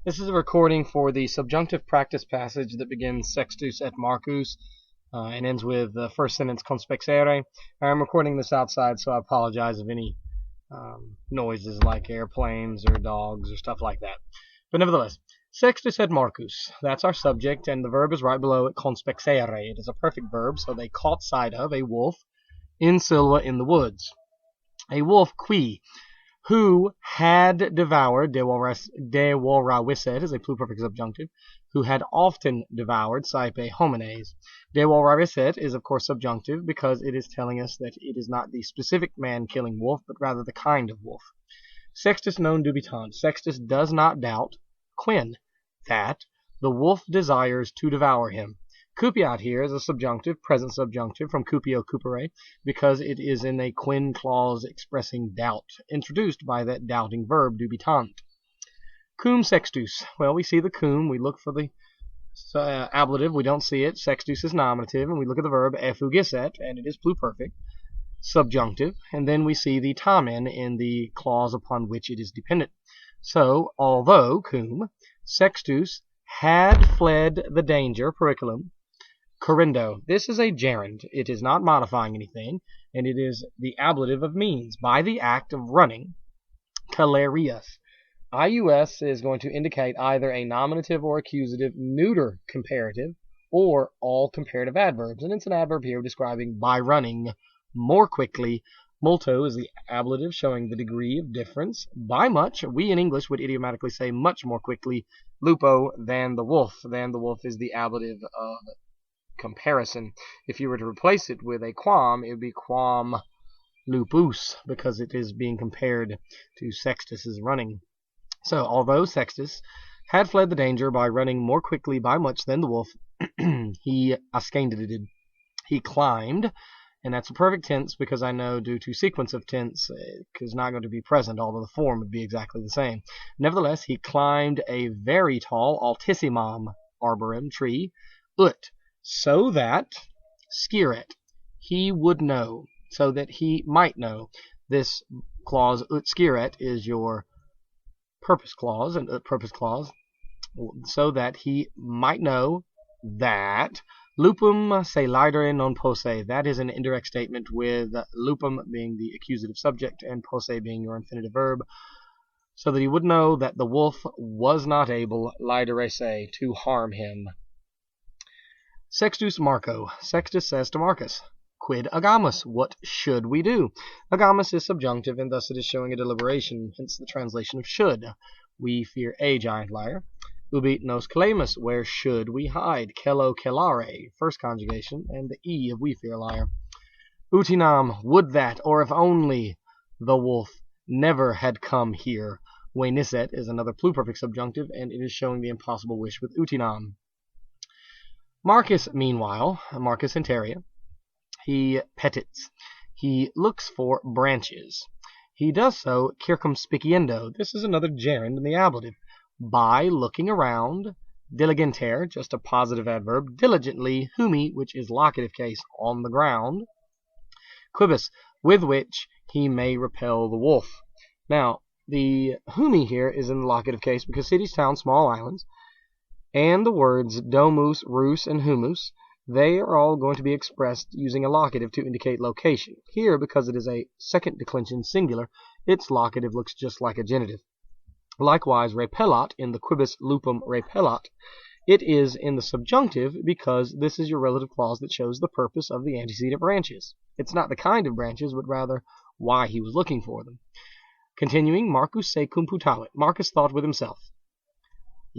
This is a recording for the subjunctive practice passage that begins Sextus et Marcus and ends with the first sentence conspexere. I'm recording this outside, so I apologize if any noises like airplanes or dogs or stuff like that. But nevertheless, Sextus et Marcus, that's our subject, and the verb is right below it, conspexere. It is a perfect verb, so they caught sight of a wolf in Silva in the woods. A wolf qui, who had devoured, devoravisset is a pluperfect subjunctive, who had often devoured, saipe homines. Devoravisset is of course subjunctive because it is telling us that it is not the specific man-killing wolf, but rather the kind of wolf. Sextus non dubitant. Sextus does not doubt, quin, that the wolf desires to devour him. Cupiat here is a subjunctive, present subjunctive from cupio cupere, because it is in a quin clause expressing doubt, introduced by that doubting verb dubitant. Cum sextus. Well, we see the cum, we look for the ablative, we don't see it. Sextus is nominative, and we look at the verb effugisset, and it is pluperfect, subjunctive, and then we see the tamen in the clause upon which it is dependent. So, although cum, Sextus had fled the danger, periculum, correndo. This is a gerund. It is not modifying anything, and it is the ablative of means, by the act of running. Calerius. IUS is going to indicate either a nominative or accusative neuter comparative, or all comparative adverbs, and it's an adverb here describing by running more quickly. Multo is the ablative showing the degree of difference. By much, we in English would idiomatically say much more quickly. Lupo, than the wolf. Than the wolf is the ablative of comparison. If you were to replace it with a quam, it would be quam lupus, because it is being compared to Sextus's running. So, although Sextus had fled the danger by running more quickly by much than the wolf, he ascended. He climbed, and that's a perfect tense because I know due to sequence of tense it is not going to be present, although the form would be exactly the same. Nevertheless, he climbed a very tall altissimum arboretum tree, so that, skiret, he would know, so that he might know. This clause, skiret, is your purpose clause, and purpose clause, so that he might know that lupum se laedere non posse. That is an indirect statement with lupum being the accusative subject and posse being your infinitive verb, so that he would know that the wolf was not able, laedere se, to harm him. Sextus Marco. Sextus says to Marcus, quid agamus? What should we do? Agamus is subjunctive, and thus it is showing a deliberation, hence the translation of should. We fear a giant liar. Ubi nos calamus, where should we hide? Celo celare, first conjugation, and the e of we fear a liar. Utinam, would that, or if only, the wolf never had come here. Venisset is another pluperfect subjunctive, and it is showing the impossible wish with utinam. Marcus, meanwhile, Marcus Interia, he petits. He looks for branches. He does so circumspiciendo. This is another gerund in the ablative. By looking around, diligenter, just a positive adverb, diligently, humi, which is locative case, on the ground, quibus, with which he may repel the wolf. Now, the humi here is in the locative case because cities, towns, small islands, and the words domus, rus, and humus, they are all going to be expressed using a locative to indicate location. Here, because it is a second declension singular, its locative looks just like a genitive. Likewise, repellat in the quibus lupum repellat, it is in the subjunctive because this is your relative clause that shows the purpose of the antecedent branches. It's not the kind of branches, but rather why he was looking for them. Continuing, Marcus se computavit. Marcus thought with himself.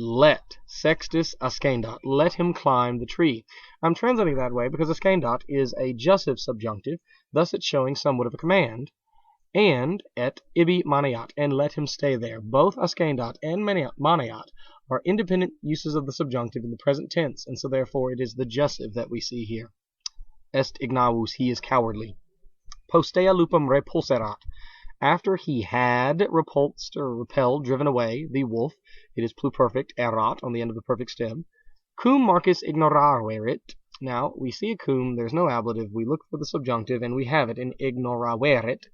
Let Sextus ascendat. Let him climb the tree. I'm translating that way because ascendat is a jussive subjunctive, thus it's showing somewhat of a command. And et ibi maneat, and let him stay there. Both ascendat and maneat are independent uses of the subjunctive in the present tense, and so therefore it is the jussive that we see here. Est ignavus, he is cowardly. Postea lupum repulserat. After he had repulsed or repelled, driven away, the wolf, it is pluperfect, erat, on the end of the perfect stem. Cum Marcus ignoraverit. Now, we see a cum, there's no ablative, we look for the subjunctive, and we have it in ignoraverit.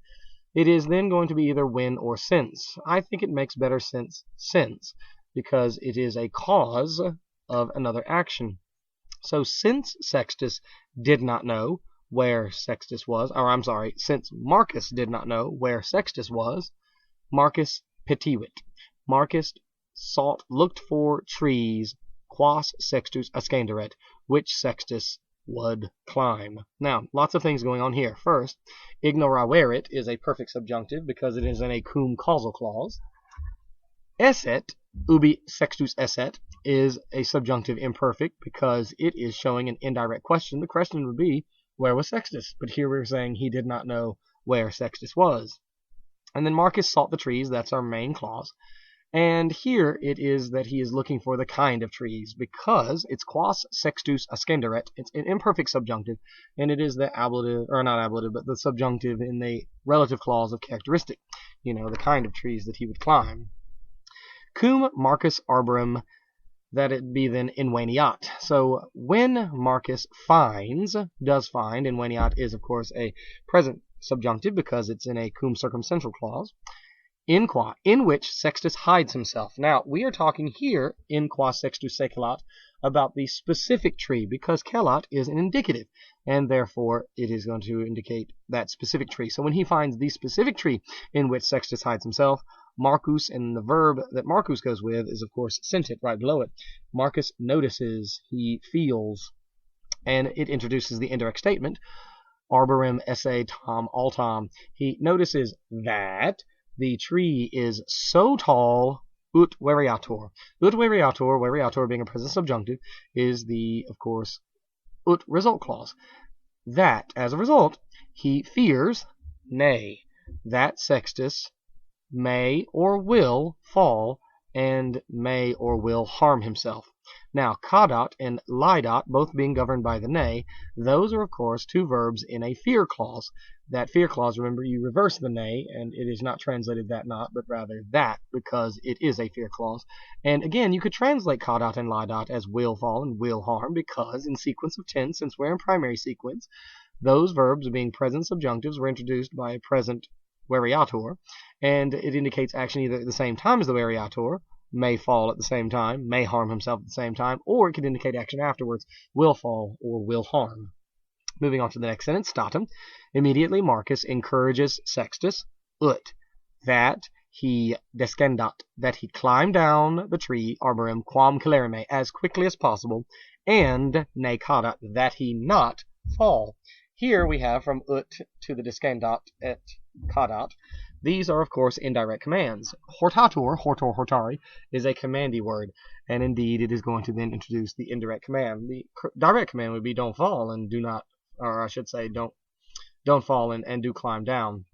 It is then going to be either when or since. I think it makes better sense since. because it is a cause of another action. So since Sextus did not know where Sextus was, or I'm sorry, since Marcus did not know where Sextus was, Marcus petivit. Marcus looked for trees, quas Sextus ascenderet, which Sextus would climb. Now, lots of things going on here. First, ignoraverit is a perfect subjunctive because it is in a cum causal clause. Esset, ubi Sextus esset, is a subjunctive imperfect because it is showing an indirect question. The question would be, where was Sextus? But here we're saying he did not know where Sextus was. And then Marcus sought the trees. That's our main clause. And here it is that he is looking for the kind of trees because it's quas Sextus ascenderet. It's an imperfect subjunctive, and it is the ablative, or not ablative, but the subjunctive in the relative clause of characteristic. You know, the kind of trees that he would climb. Cum Marcus arborum, that it be then inveniat. So when Marcus does find, inveniat is of course a present subjunctive because it's in a cum circumstantial clause. In which Sextus hides himself. Now, we are talking here, in qua Sextus seculat, about the specific tree, because kelat is an indicative, and therefore it is going to indicate that specific tree. So when he finds the specific tree in which Sextus hides himself, Marcus, and the verb that Marcus goes with is, of course, sentit, right below it. Marcus notices, he feels, and it introduces the indirect statement, arborum esse tam altam. He notices that the tree is so tall, ut variator. Ut variator, variator being a present subjunctive, is the, of course, ut result clause. That, as a result, he fears, nay, that Sextus may or will fall and may or will harm himself. Now, cadat and lidat, both being governed by the nay, those are, of course, two verbs in a fear clause. That fear clause, remember, you reverse the nay, and it is not translated that not, but rather that, because it is a fear clause. And again, you could translate cadat and lidat as will fall and will harm, because in sequence of tense, since we're in primary sequence, those verbs being present subjunctives were introduced by a present variator, and it indicates action either at the same time as the variator, may fall at the same time, may harm himself at the same time, or it could indicate action afterwards, will fall or will harm. Moving on to the next sentence, statum. Immediately Marcus encourages Sextus, that he descendat, that he climb down the tree, arborum quam celerime, as quickly as possible, and ne cadat, that he not fall. Here we have from to the descendat et cadat. These are, of course, indirect commands. Hortator, hortari, is a commandy word, and indeed it is going to then introduce the indirect command. The direct command would be don't fall and do not, or I should say don't fall and do climb down.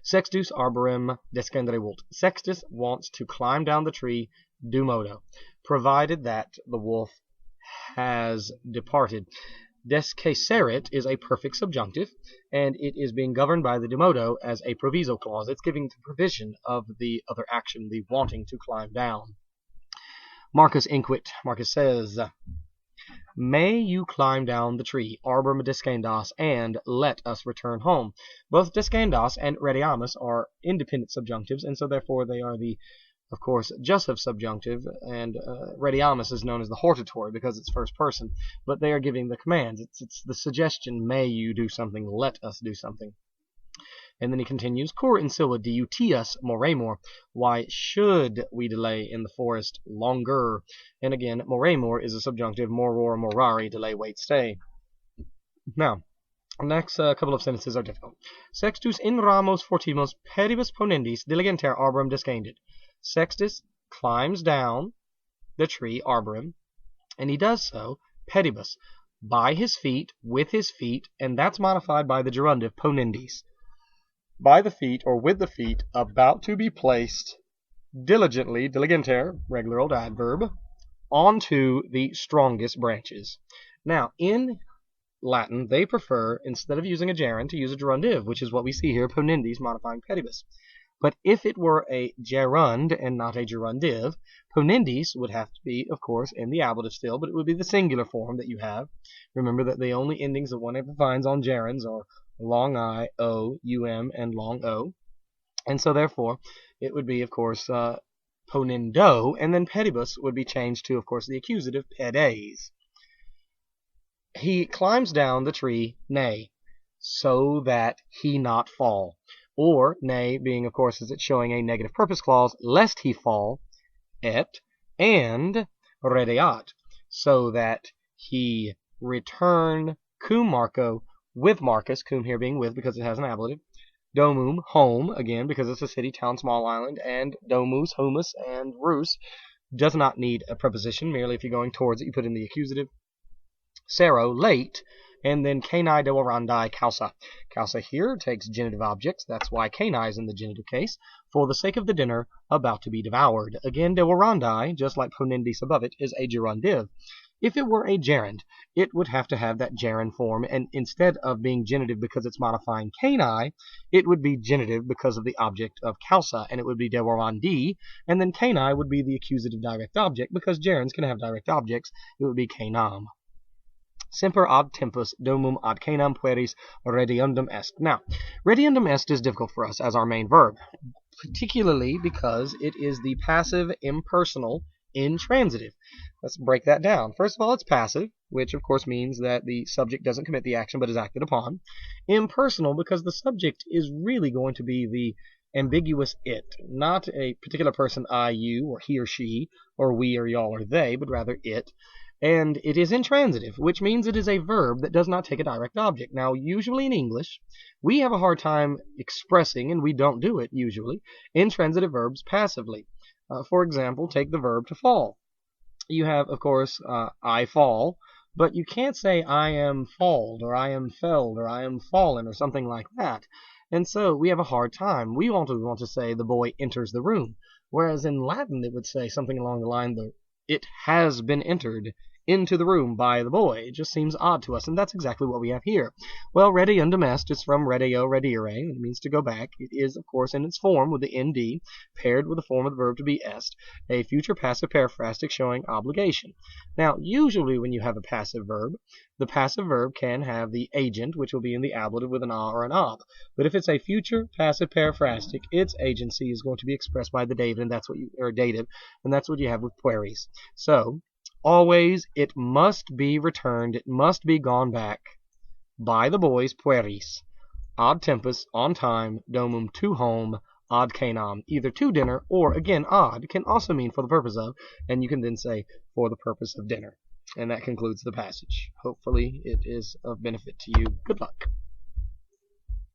Sextus arborum descendere vult. Sextus wants to climb down the tree, do modo, provided that the wolf has departed. Descecerit is a perfect subjunctive, and it is being governed by the demodo as a proviso clause. It's giving the provision of the other action, the wanting to climb down. Marcus inquit. Marcus says, may you climb down the tree, arborum descendas, and let us return home. Both descendas and rediamus are independent subjunctives, and so therefore they are the, of course, jussive subjunctive, and rediamus is known as the hortatory because it's first person, but they are giving the commands. It's the suggestion, may you do something, let us do something. And then he continues, cur in silva diutius moremur, why should we delay in the forest longer? And again, moremur is a subjunctive, moror, morari, delay, wait, stay. Now, next couple of sentences are difficult. Sextus in ramos fortimos pedibus ponendis diligenter arborum descendit. Sextus climbs down the tree, arborum, and he does so, pedibus, by his feet, with his feet, and that's modified by the gerundive ponendis. By the feet, or with the feet, about to be placed diligently, diligenter, regular old adverb, onto the strongest branches. Now, in Latin, they prefer, instead of using a gerund, to use a gerundive, which is what we see here, ponendis modifying pedibus. But if it were a gerund and not a gerundive, ponendis would have to be, of course, in the ablative still, but it would be the singular form that you have. Remember that the only endings that one ever finds on gerunds are long I, O, UM, and long O. And so, therefore, it would be, of course, ponindo, and then pedibus would be changed to, of course, the accusative pedes. He climbs down the tree, nay, so that he not fall. Or, nay, being, of course, as it's showing a negative purpose clause, lest he fall, et, and redeat, so that he return cum Marco, with Marcus, cum here being with because it has an ablative, domum, home, again, because it's a city, town, small island, and domus, humus, and rus does not need a preposition. Merely if you're going towards it, you put in the accusative. Sero, late, and then canai deorandi causa. Causa here takes genitive objects. That's why canai is in the genitive case. For the sake of the dinner about to be devoured. Again, deorandi, just like ponendis above it, is a gerundive. If it were a gerund, it would have to have that gerund form, and instead of being genitive because it's modifying canai, it would be genitive because of the object of causa, and it would be deorandi, and then canai would be the accusative direct object, because gerunds can have direct objects. It would be canam. Semper ad tempus domum ad canam pueris rediundum est. Now, rediundum est is difficult for us as our main verb, particularly because it is the passive impersonal intransitive. Let's break that down. First of all, it's passive, which of course means that the subject doesn't commit the action but is acted upon. Impersonal because the subject is really going to be the ambiguous it, not a particular person, I, you, or he or she, or we or y'all or they, but rather it. And it is intransitive, which means it is a verb that does not take a direct object. Now, usually in English, we have a hard time expressing, and we don't do it usually, intransitive verbs passively. For example, take the verb to fall. You have, of course, I fall, but you can't say I am falled, or I am felled, or I am fallen, or something like that. And so we have a hard time. We want to say the boy enters the room, whereas in Latin it would say something along the line that it has been entered into the room by the boy. It just seems odd to us, and that's exactly what we have here. Well, rediundum est is from redeo, redire, and it means to go back. It is, of course, in its form with the nd, paired with the form of the verb to be est, a future passive periphrastic showing obligation. Now, usually when you have a passive verb, the passive verb can have the agent, which will be in the ablative with an a or an ob. But if it's a future passive periphrastic, its agency is going to be expressed by the dative, and that's what you have with pueris. So, always, it must be returned, it must be gone back by the boys, pueris, ad tempus, on time, domum, to home, ad canam, either to dinner, or, again, ad can also mean for the purpose of, and you can then say for the purpose of dinner. And that concludes the passage. Hopefully it is of benefit to you. Good luck.